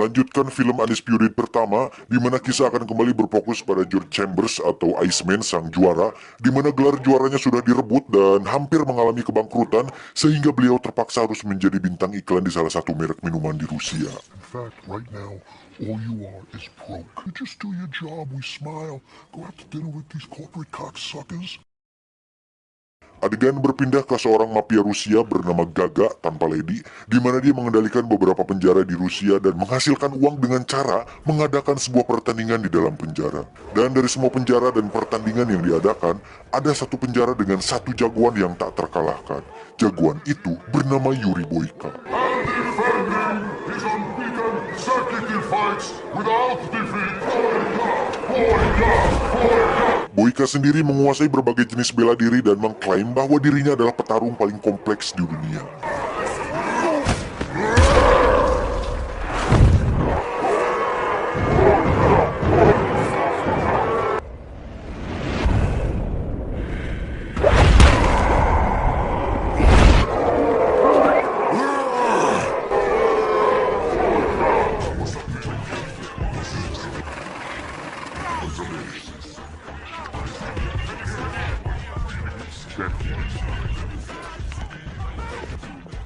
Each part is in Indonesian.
melanjutkan film Undisputed pertama, di mana kisah akan kembali berfokus pada George Chambers atau Iceman sang juara, di mana gelar juaranya sudah direbut dan hampir mengalami kebangkrutan, sehingga beliau terpaksa harus menjadi bintang iklan di salah satu merek minuman di Rusia. In fact, right now, all you are is broke. You just do your job, we smile, go out to dinner with these corporate cocksuckers. Adegan berpindah ke seorang mafia Rusia bernama Gaga tanpa lady, di mana dia mengendalikan beberapa penjara di Rusia dan menghasilkan uang dengan cara mengadakan sebuah pertandingan di dalam penjara. Dan dari semua penjara dan pertandingan yang diadakan, ada satu penjara dengan satu jagoan yang tak terkalahkan. Jagoan itu bernama Yuri Boyka. And defending his unbeaten consecutive fights without defeat. Boyka sendiri menguasai berbagai jenis bela diri dan mengklaim bahwa dirinya adalah petarung paling kompleks di dunia.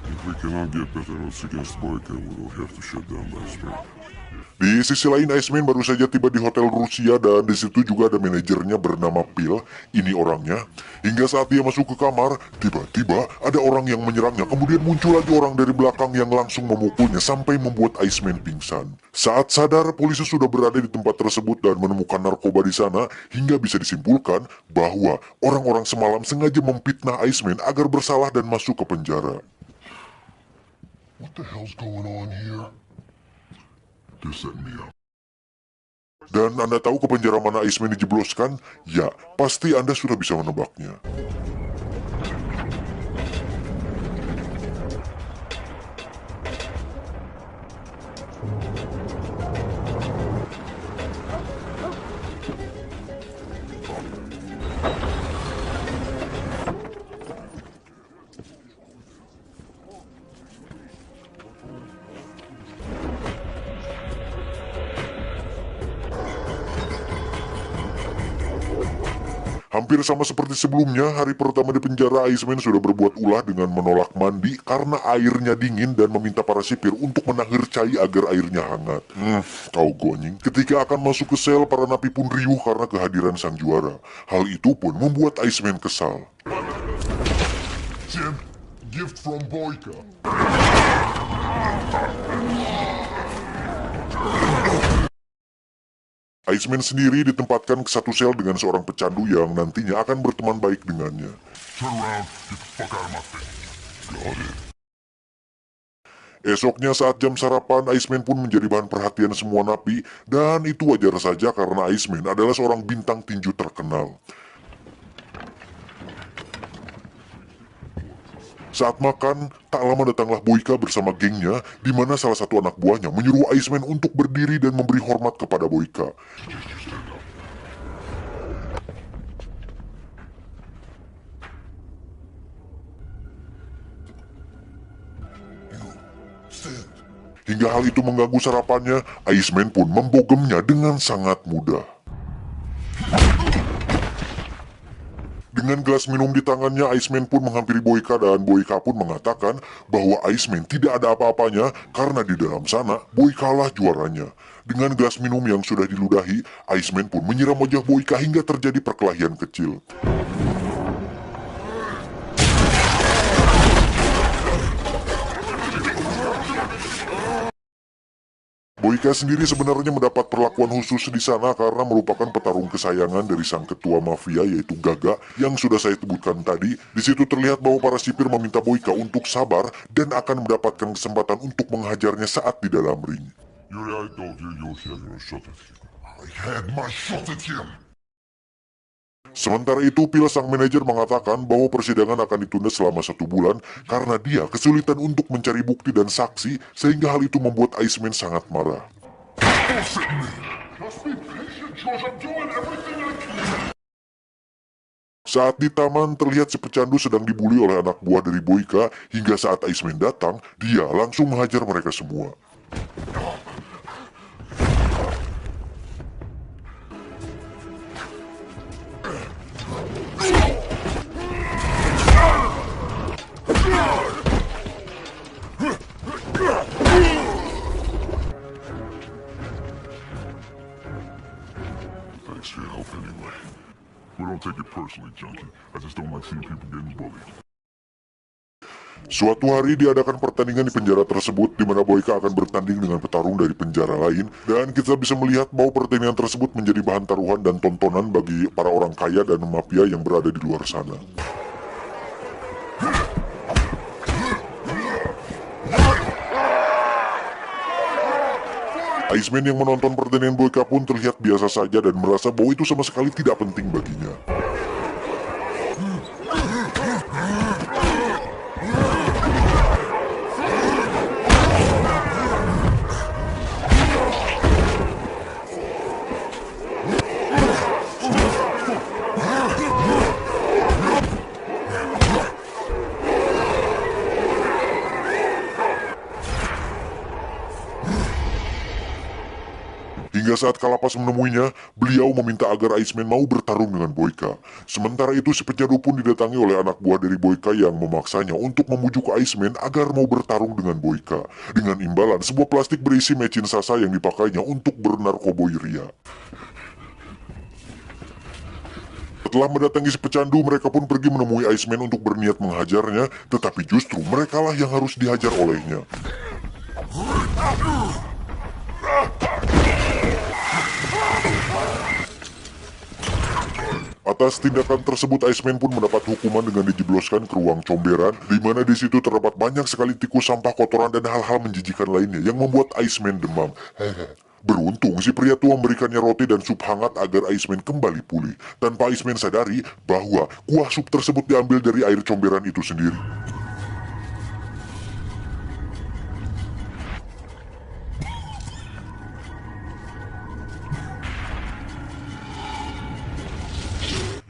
If we cannot get better odds against Boyka, we will have to shut down Iceman. Di sisi lain, Iceman baru saja tiba di hotel Rusia dan di situ juga ada manajernya bernama Phil. Ini orangnya. Hingga saat dia masuk ke kamar, tiba-tiba ada orang yang menyerangnya. Kemudian muncul lagi orang dari belakang yang langsung memukulnya sampai membuat Iceman pingsan. Saat sadar, polisi sudah berada di tempat tersebut dan menemukan narkoba di sana, hingga bisa disimpulkan bahwa orang-orang semalam sengaja memfitnah Iceman agar bersalah dan masuk ke penjara. What the hell's going on here? They set me up. Dan Anda tahu ke penjara mana Iceman dijebloskan? Ya, pasti Anda sudah bisa menebaknya. Hampir sama seperti sebelumnya, hari pertama di penjara Iceman sudah berbuat ulah dengan menolak mandi karena airnya dingin dan meminta para sipir untuk menahir cai agar airnya hangat. Tahu gonying. Ketika akan masuk ke sel, para napi pun riuh karena kehadiran sang juara. Hal itu pun membuat Iceman kesal. Jim, gift from Boyka. Iceman sendiri ditempatkan ke satu sel dengan seorang pecandu yang nantinya akan berteman baik dengannya. Turn around, get the fuck out of my face. Got it. Esoknya saat jam sarapan, Iceman pun menjadi bahan perhatian semua napi, dan itu wajar saja karena Iceman adalah seorang bintang tinju terkenal. Saat makan, tak lama datanglah Boyka bersama gengnya, di mana salah satu anak buahnya menyuruh Iceman untuk berdiri dan memberi hormat kepada Boyka. Hingga hal itu mengganggu sarapannya, Iceman pun membogemnya dengan sangat mudah. Dengan gelas minum di tangannya, Iceman pun menghampiri Boyka dan Boyka pun mengatakan bahwa Iceman tidak ada apa-apanya karena di dalam sana Boyka lah juaranya. Dengan gelas minum yang sudah diludahi, Iceman pun menyiram wajah Boyka hingga terjadi perkelahian kecil. Boyka sendiri sebenarnya mendapat perlakuan khusus di sana karena merupakan petarung kesayangan dari sang ketua mafia yaitu Gaga yang sudah saya sebutkan tadi. Di situ terlihat bahwa para sipir meminta Boyka untuk sabar dan akan mendapatkan kesempatan untuk menghajarnya saat di dalam ring. Yuri, I told you you was having a shot at him. I had my shot at him. Sementara itu, Phil sang manajer mengatakan bahwa persidangan akan ditunda selama 1 bulan karena dia kesulitan untuk mencari bukti dan saksi sehingga hal itu membuat Iceman sangat marah. Bullshit me. Just be patient, George. I'm doing everything I can. Saat di taman, terlihat si pecandu sedang dibully oleh anak buah dari Boyka hingga saat Iceman datang, dia langsung menghajar mereka semua. personally, Junkie. I just don't like seeing people getting bullied. Suatu hari diadakan pertandingan di penjara tersebut di mana Boyka akan bertanding dengan petarung dari penjara lain, dan kita bisa melihat bahwa pertandingan tersebut menjadi bahan taruhan dan tontonan bagi para orang kaya dan mafia yang berada di luar sana. Iceman yang menonton pertandingan Boyka pun terlihat biasa saja dan merasa bahwa itu sama sekali tidak penting baginya. Hingga saat Kalapas menemuinya, beliau meminta agar Iceman mau bertarung dengan Boyka. Sementara itu si pecandu pun didatangi oleh anak buah dari Boyka yang memaksanya untuk memujuk Iceman agar mau bertarung dengan Boyka. Dengan imbalan sebuah plastik berisi mecin sasa yang dipakainya untuk bernarkoboi ria. Setelah mendatangi si pecandu, mereka pun pergi menemui Iceman untuk berniat menghajarnya, tetapi justru merekalah yang harus dihajar olehnya. Atas tindakan tersebut, Iceman pun mendapat hukuman dengan dijebloskan ke ruang comberan, di mana di situ terdapat banyak sekali tikus, sampah, kotoran, dan hal-hal menjijikan lainnya yang membuat Iceman demam. Beruntung si pria tua memberikannya roti dan sup hangat agar Iceman kembali pulih, tanpa Iceman sadari bahwa kuah sup tersebut diambil dari air comberan itu sendiri.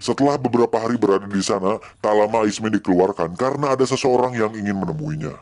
Setelah beberapa hari berada di sana, tak lama Iceman dikeluarkan karena ada seseorang yang ingin menemuinya.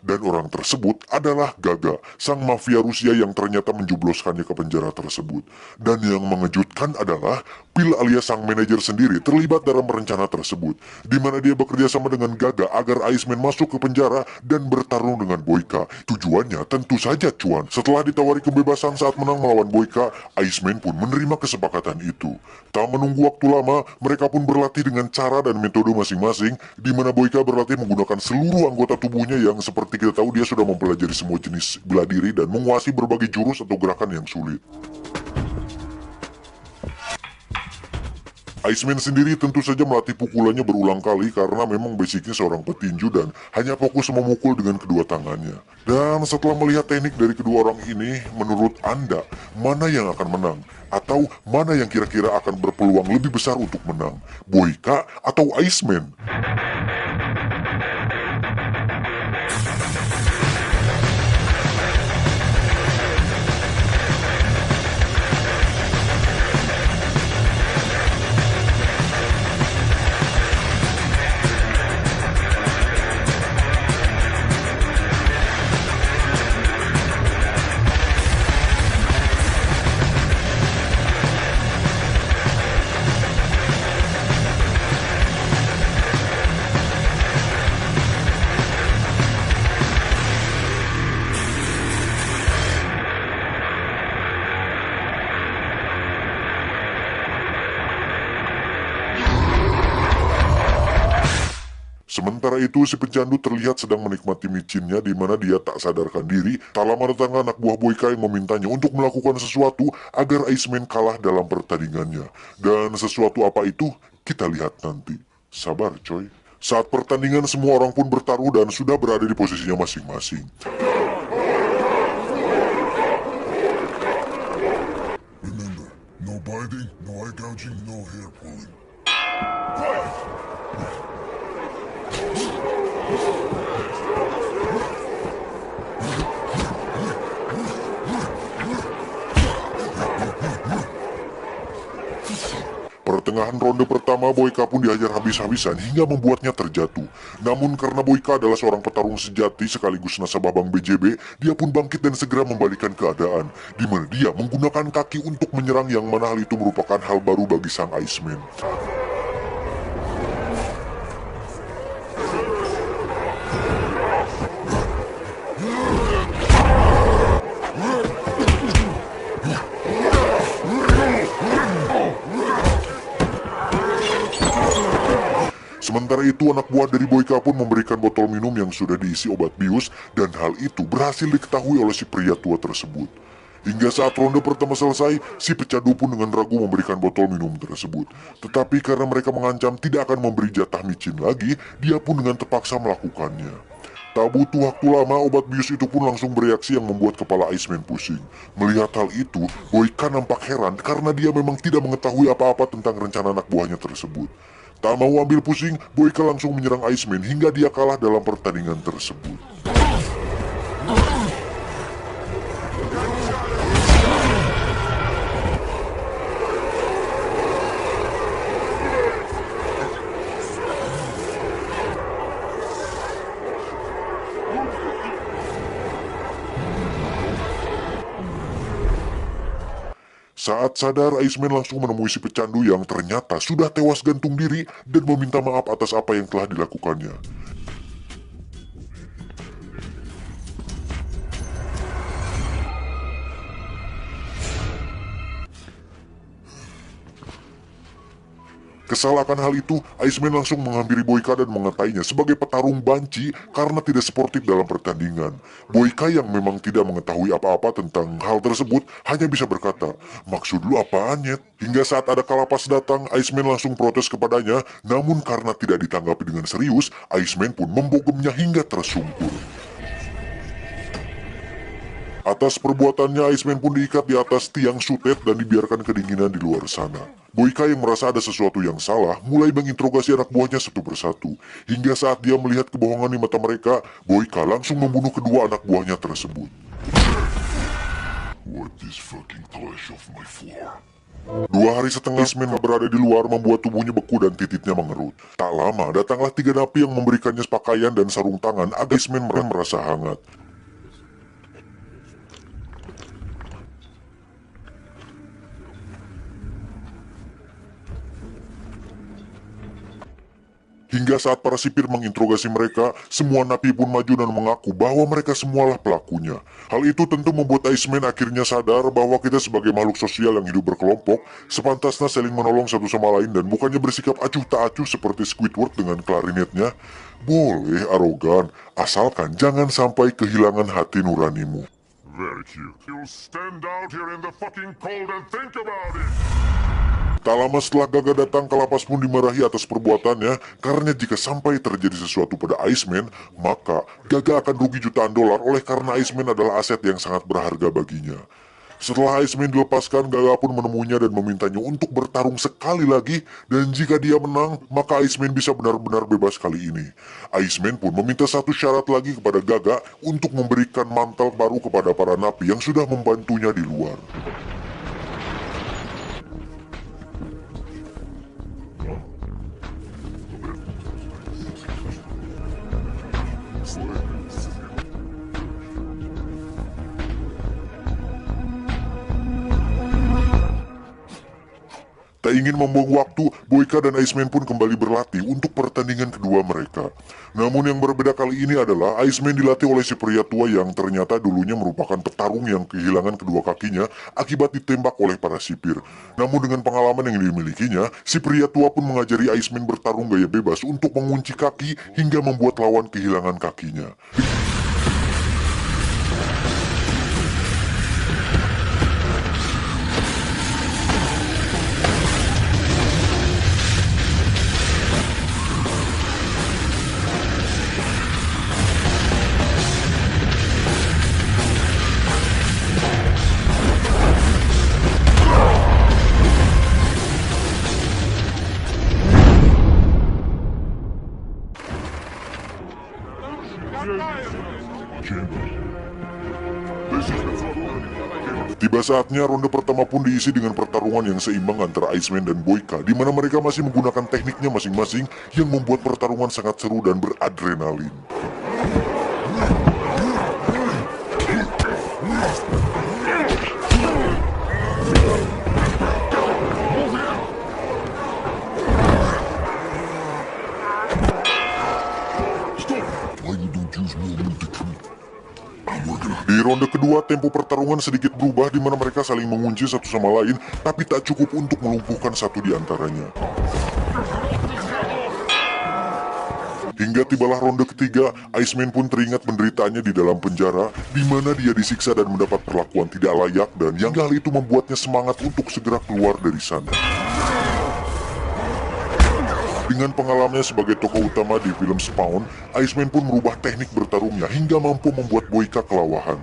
Dan orang tersebut adalah Gaga, sang mafia Rusia yang ternyata menjebloskannya ke penjara tersebut. Dan yang mengejutkan adalah Pil alias sang manajer sendiri terlibat dalam rencana tersebut, di mana dia bekerja sama dengan Gaga agar Iceman masuk ke penjara dan bertarung dengan Boyka. Tujuannya tentu saja cuan. Setelah ditawari kebebasan saat menang melawan Boyka, Iceman pun menerima kesepakatan itu. Tak menunggu waktu lama, mereka pun berlatih dengan cara dan metode masing-masing, di mana Boyka berlatih menggunakan seluruh anggota tubuhnya yang seperti kita tahu dia sudah mempelajari semua jenis bela diri dan menguasai berbagai jurus atau gerakan yang sulit. Iceman sendiri tentu saja melatih pukulannya berulang kali karena memang basicnya seorang petinju dan hanya fokus memukul dengan kedua tangannya. Dan setelah melihat teknik dari kedua orang ini, menurut Anda, mana yang akan menang? Atau mana yang kira-kira akan berpeluang lebih besar untuk menang? Boyka atau Iceman? Sementara itu si pecandu terlihat sedang menikmati micinnya di mana dia tak sadarkan diri. Tak lama datang anak buah Boyka yang memintanya untuk melakukan sesuatu agar Iceman kalah dalam pertandingannya. Dan sesuatu apa itu kita lihat nanti. Sabar coy. Saat pertandingan semua orang pun bertaruh dan sudah berada di posisinya masing-masing. Remember, no biting, no eye gouging, no hair pulling. Pertengahan ronde pertama, Boyka pun dihajar habis-habisan hingga membuatnya terjatuh. Namun karena Boyka adalah seorang petarung sejati sekaligus nasabah Bank BJB, dia pun bangkit dan segera membalikan keadaan, di mana dia menggunakan kaki untuk menyerang yang mana hal itu merupakan hal baru bagi sang Iceman. satu anak buah dari Boyka pun memberikan botol minum yang sudah diisi obat bius, dan hal itu berhasil diketahui oleh si pria tua tersebut. Hingga saat ronde pertama selesai, si pecandu pun dengan ragu memberikan botol minum tersebut. Tetapi karena mereka mengancam tidak akan memberi jatah micin lagi, dia pun dengan terpaksa melakukannya. Tak butuh waktu lama, obat bius itu pun langsung bereaksi yang membuat kepala Iceman pusing. Melihat hal itu, Boyka nampak heran karena dia memang tidak mengetahui apa-apa tentang rencana anak buahnya tersebut. Tak mau ambil pusing, Boyka langsung menyerang Iceman hingga dia kalah dalam pertandingan tersebut. Saat sadar, Iceman langsung menemui si pecandu yang ternyata sudah tewas gantung diri dan meminta maaf atas apa yang telah dilakukannya. Kesal akan hal itu, Iceman langsung menghampiri Boyka dan mengatainya sebagai petarung banci karena tidak sportif dalam pertandingan. Boyka yang memang tidak mengetahui apa-apa tentang hal tersebut hanya bisa berkata, "Maksud lu apaan, Nyet?" Hingga saat ada kalapas datang, Iceman langsung protes kepadanya, namun karena tidak ditanggapi dengan serius, Iceman pun membogemnya hingga tersungkur. Atas perbuatannya, Iceman pun diikat di atas tiang sutet dan dibiarkan kedinginan di luar sana. Boyka yang merasa ada sesuatu yang salah, mulai menginterogasi anak buahnya satu persatu. Hingga saat dia melihat kebohongan di mata mereka, Boyka langsung membunuh kedua anak buahnya tersebut. Wipe this fucking clash off my floor. 2 hari setengah Iceman berada di luar membuat tubuhnya beku dan titiknya mengerut. Tak lama, datanglah 3 napi yang memberikannya pakaian dan sarung tangan agar Iceman merasa hangat. Hingga saat para sipir menginterogasi mereka, semua napi pun maju dan mengaku bahwa mereka semualah pelakunya. Hal itu tentu membuat Iceman akhirnya sadar bahwa kita sebagai makhluk sosial yang hidup berkelompok, sepantasnya saling menolong satu sama lain dan bukannya bersikap acuh tak acuh seperti Squidward dengan klarinetnya. Boleh arogan, asalkan jangan sampai kehilangan hati nuranimu. Very cute. You'll stand out here in the fucking cold and think about it. Tak lama setelah Gaga datang, kalapas pun dimarahi atas perbuatannya karena jika sampai terjadi sesuatu pada Iceman, maka Gaga akan rugi jutaan dolar oleh karena Iceman adalah aset yang sangat berharga baginya. Setelah Iceman dilepaskan, Gaga pun menemuinya dan memintanya untuk bertarung sekali lagi, dan jika dia menang, maka Iceman bisa benar-benar bebas kali ini. Iceman pun meminta satu syarat lagi kepada Gaga untuk memberikan mantel baru kepada para napi yang sudah membantunya di luar. Tak ingin membuang waktu, Boyka dan Iceman pun kembali berlatih untuk pertandingan kedua mereka. Namun yang berbeda kali ini adalah Iceman dilatih oleh si pria tua yang ternyata dulunya merupakan petarung yang kehilangan kedua kakinya akibat ditembak oleh para sipir. Namun dengan pengalaman yang dimilikinya, si pria tua pun mengajari Iceman bertarung gaya bebas untuk mengunci kaki hingga membuat lawan kehilangan kakinya. Tiba saatnya ronde pertama pun diisi dengan pertarungan yang seimbang antara Iceman dan Boyka, di mana mereka masih menggunakan tekniknya masing-masing yang membuat pertarungan sangat seru dan beradrenalin. Di ronde kedua, tempo pertarungan sedikit berubah di mana mereka saling mengunci satu sama lain, tapi tak cukup untuk melumpuhkan satu di antaranya. Hingga tibalah ronde ketiga, Iceman pun teringat penderitaannya di dalam penjara, di mana dia disiksa dan mendapat perlakuan tidak layak, dan yang hal itu membuatnya semangat untuk segera keluar dari sana. Dengan pengalamannya sebagai tokoh utama di film Spawn, Iceman pun merubah teknik bertarungnya hingga mampu membuat Boyka kewalahan.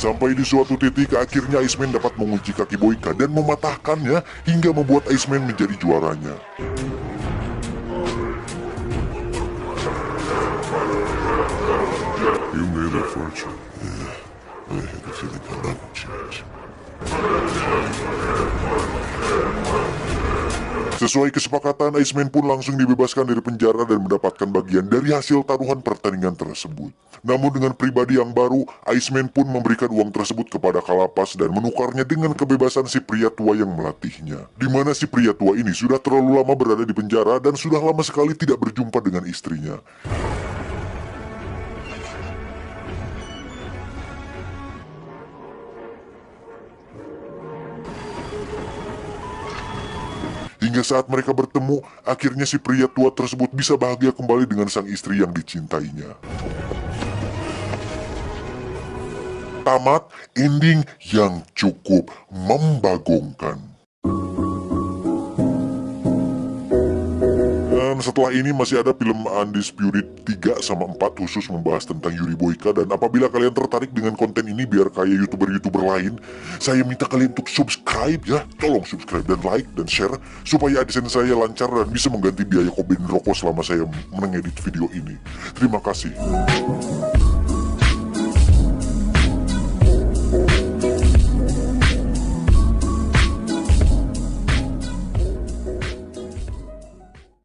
Sampai di suatu titik, akhirnya Iceman dapat mengunci kaki Boyka dan mematahkannya hingga membuat Iceman menjadi juaranya. You made a fortune. Yeah, I had a feeling I'd never change. Sesuai kesepakatan, Iceman pun langsung dibebaskan dari penjara dan mendapatkan bagian dari hasil taruhan pertandingan tersebut. Namun dengan pribadi yang baru, Iceman pun memberikan uang tersebut kepada Kalapas dan menukarnya dengan kebebasan si pria tua yang melatihnya. Di mana si pria tua ini sudah terlalu lama berada di penjara dan sudah lama sekali tidak berjumpa dengan istrinya. Hingga saat mereka bertemu, akhirnya si pria tua tersebut bisa bahagia kembali dengan sang istri yang dicintainya. Tamat, ending yang cukup membagongkan. Dan setelah ini masih ada film Undisputed 3 sama 4 khusus membahas tentang Yuri Boyka. Dan apabila kalian tertarik dengan konten ini biar kayak youtuber-youtuber lain, saya minta kalian untuk subscribe ya. Tolong subscribe dan like dan share supaya AdSense saya lancar dan bisa mengganti biaya kopi dan rokok selama saya mengedit video ini. Terima kasih.